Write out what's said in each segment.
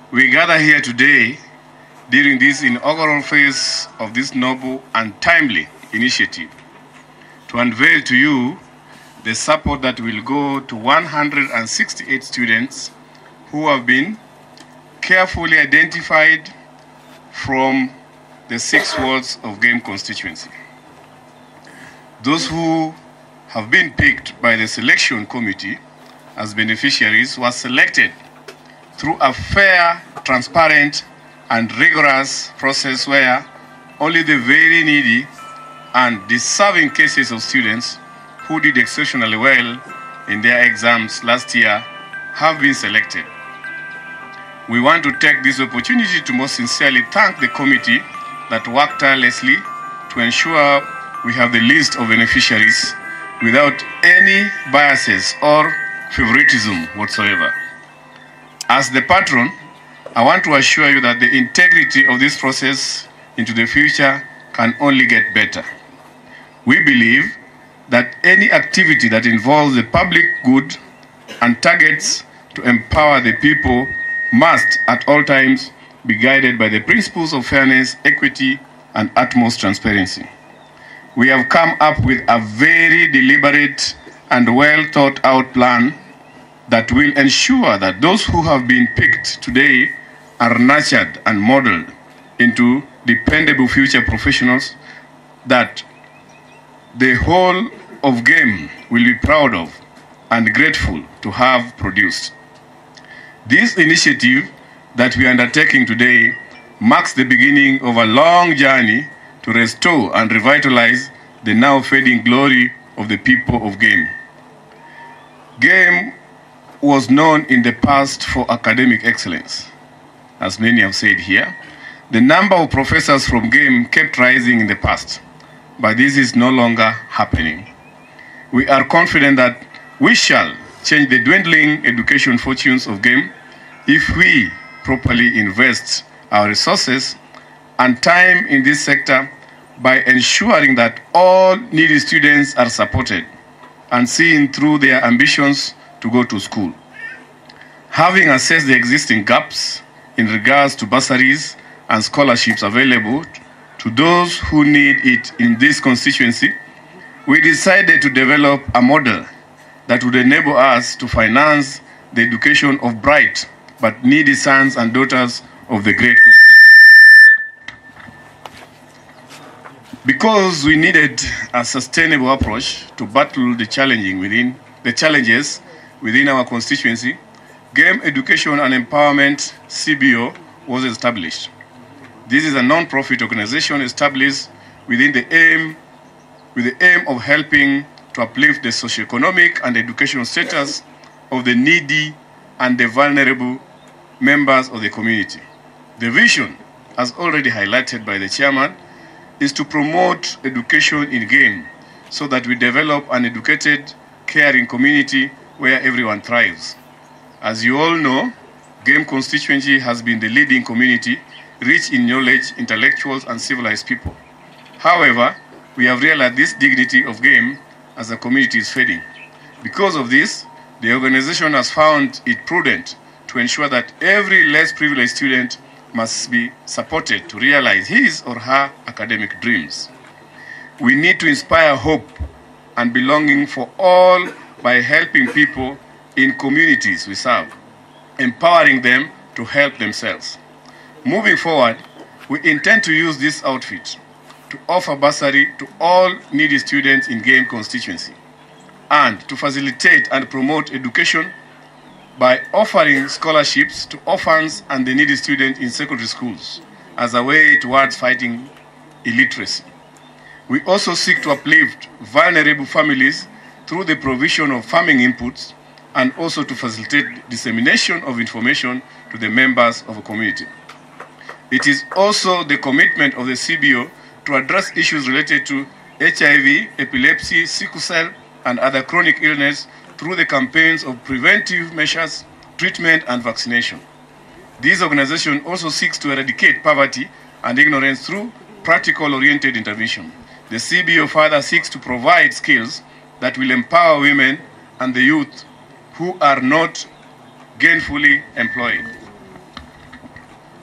We gather here today during this inaugural phase of this noble and timely initiative to unveil to you the support that will go to 168 students who have been carefully identified from the 6 wards of Game constituency. Those who have been picked by the selection committee as beneficiaries were selected through a fair, transparent, and rigorous process where only the very needy and deserving cases of students who did exceptionally well in their exams last year have been selected. We want to take this opportunity to most sincerely thank the committee that worked tirelessly to ensure we have the list of beneficiaries without any biases or favoritism whatsoever. As the patron, I want to assure you that the integrity of this process into the future can only get better. We believe that any activity that involves the public good and targets to empower the people must at all times be guided by the principles of fairness, equity, and utmost transparency. We have come up with a very deliberate and well thought out plan that will ensure that those who have been picked today are nurtured and modeled into dependable future professionals that the whole of Game will be proud of and grateful to have produced. This initiative that we are undertaking today marks the beginning of a long journey to restore and revitalize the now fading glory of the people of Game. Game was known in the past for academic excellence. As many have said here, the number of professors from Game kept rising in the past, but this is no longer happening. We are confident that we shall change the dwindling education fortunes of Game if we properly invest our resources and time in this sector by ensuring that all needy students are supported and seen through their ambitions to go to school. Having assessed the existing gaps in regards to bursaries and scholarships available to those who need it in this constituency, we decided to develop a model that would enable us to finance the education of bright but needy sons and daughters of the great constituency. Because we needed a sustainable approach to battle the challenges within our constituency, Game Education and Empowerment CBO was established. This is a non-profit organization established with the aim of helping to uplift the socioeconomic and educational status of the needy and the vulnerable members of the community. The vision, as already highlighted by the chairman, is to promote education in Game so that we develop an educated, caring community where everyone thrives. As you all know, Game constituency has been the leading community rich in knowledge, intellectuals, and civilized people. However, we have realized this dignity of Game as a community is fading. Because of this, the organization has found it prudent to ensure that every less privileged student must be supported to realize his or her academic dreams. We need to inspire hope and belonging for all by helping people in communities we serve, empowering them to help themselves. Moving forward, we intend to use this outfit to offer bursary to all needy students in Game constituency and to facilitate and promote education by offering scholarships to orphans and the needy students in secondary schools as a way towards fighting illiteracy. We also seek to uplift vulnerable families through the provision of farming inputs and also to facilitate dissemination of information to the members of a community. It is also the commitment of the CBO to address issues related to HIV, epilepsy, sickle cell, and other chronic illness through the campaigns of preventive measures, treatment, and vaccination. This organization also seeks to eradicate poverty and ignorance through practical-oriented intervention. The CBO further seeks to provide skills that will empower women and the youth who are not gainfully employed.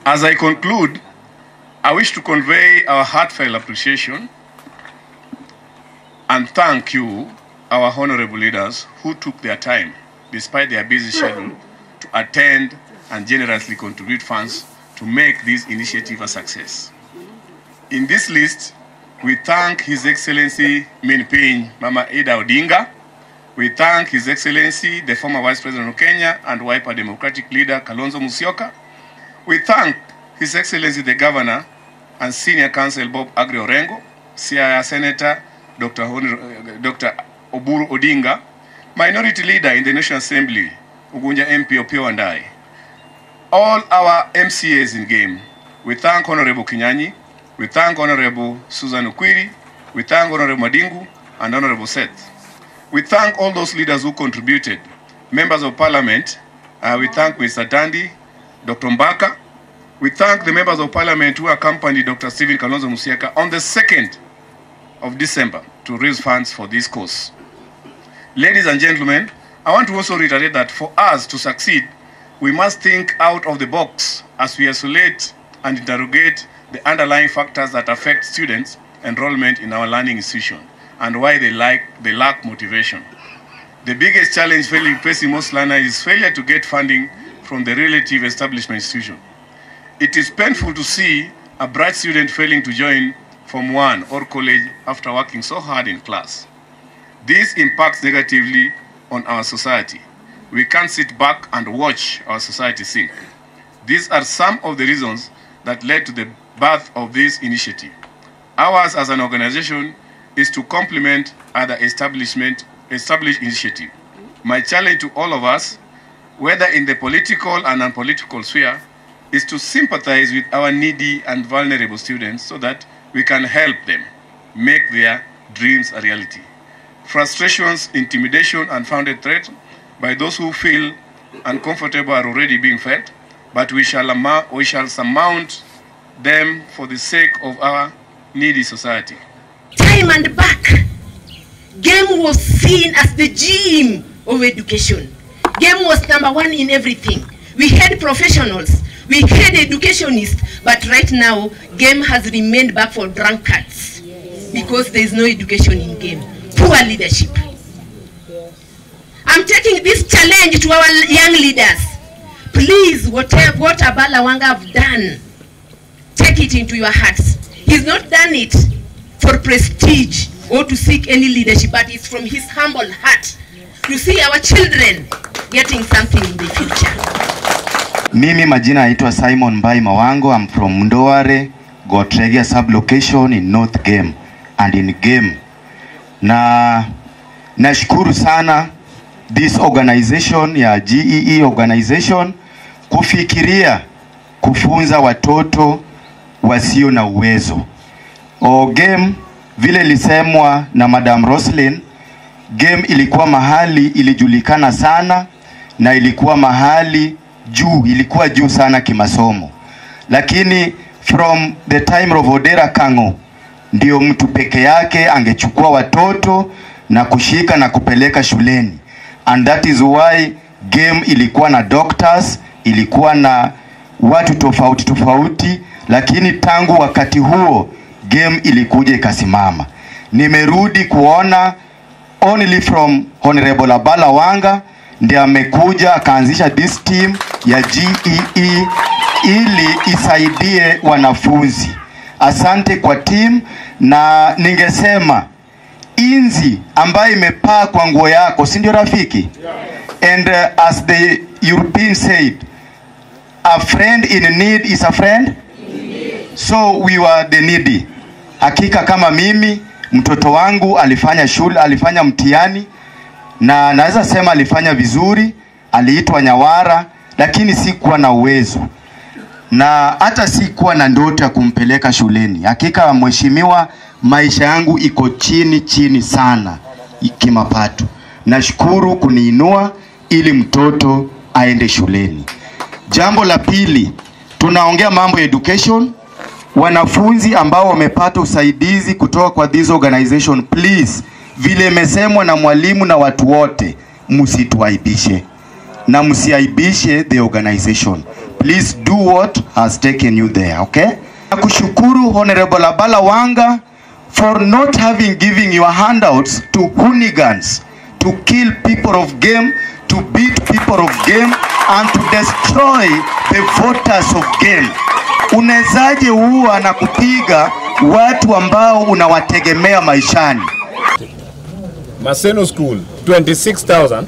As I conclude, I wish to convey our heartfelt appreciation and thank you, our honorable leaders, who took their time, despite their busy schedule, to attend and generously contribute funds to make this initiative a success. In this list, we thank His Excellency Minpiny Mama Ida Odinga. We thank His Excellency, the former Vice President of Kenya and Wiper Democratic Leader Kalonzo Musyoka. We thank His Excellency, the Governor and Senior Counsel Bob Agri Orengo, Siaya Senator Dr. Oburu Odinga, Minority Leader in the National Assembly, Ugunja MP Opiyo Wandayi, all our MCAs in game. We thank Honorable Kinyanyi, we thank Honorable Susan Okwiri, we thank Honorable Madingu and Honorable Seth. We thank all those leaders who contributed, members of Parliament. We thank Mr. Dandi, Dr. Mbaka. We thank the members of Parliament who accompanied Dr. Stephen Kalonzo Musyoka on the 2nd of December to raise funds for this cause. Ladies and gentlemen, I want to also reiterate that for us to succeed, we must think out of the box as we isolate and interrogate the underlying factors that affect students' enrollment in our learning institution and why they lack motivation. The biggest challenge facing most learners is failure to get funding from the relative establishment institution. It is painful to see a bright student failing to join Form 1 or college after working so hard in class. This impacts negatively on our society. We can't sit back and watch our society sink. These are some of the reasons that led to the birth of this initiative. Ours as an organization is to complement other established initiatives. My challenge to all of us, whether in the political and non-political sphere, is to sympathize with our needy and vulnerable students so that we can help them make their dreams a reality. Frustrations, intimidation, and founded threats by those who feel uncomfortable are already being felt, but we shall surmount them for the sake of our needy society. Time and back, game was seen as the gym of education. Game was #1 in everything. We had professionals, we had educationists, but right now, game has remained back for drunkards because there is no education in game. Poor leadership. I'm taking this challenge to our young leaders. Please, what Abala Wanga have done, take it into your hearts. He's not done it for prestige or to seek any leadership, but it's from his humble heart to see our children getting something in the future. Mimi majina naitwa Simon Mbai Mawango. I'm from Ndoware, Gotregia sub-location in North Game and in Game. Na nashukuru sana this organization ya GEE organization kufikiria kufunza watoto wasio na uwezo. Game vile lisemwa na Madam Roslyn, game ilikuwa mahali ilijulikana sana na ilikuwa mahali ilikuwa juu sana kimasomo. Lakini from the time of Odera Kang'o ndio mtu peke yake angechukua watoto na kushika na kupeleka shuleni. And that is why game ilikuwa na doctors, ilikuwa na watu tofauti, lakini tangu wakati huo game ilikuja ikasimama. Nimerudi kuona only from Honorable Abala Wanga ndiye amekuja akaanzisha this team ya GEE ili isaidie wanafunzi. Asante kwa team, na ningesema inzi ambayo imepaa kwa nguo yako si ndio rafiki? And as the European said, a friend in need is a friend. So we were the needy. Hakika kama mimi, mtoto wangu alifanya mtihani na naweza sema alifanya vizuri, aliitwa Nyawara, lakini sikuwa na uwezo. Na hata sikuwa na ndoto ya kumpeleka shuleni. Hakika mheshimiwa, maisha yangu iko chini sana kimapato. Nashukuru kuniinua ili mtoto aende shuleni. Jambo la pili, tunaongea mambo ya education. Wanafunzi ambao wamepata usaidizi kutoka kwa this organization, please, vile mesemwa na mwalimu na watu wote, msituaibishe na msiaibishe the organization. please do what has taken you there, okay? Nakushukuru Honorable Abala Wanga for not having given your handouts to hooligans, to kill people of game, to beat people of game, and to destroy the voters of game. Unezaje huwa na kupiga watu ambao unawategemea maishani? Maseno School, 26,000.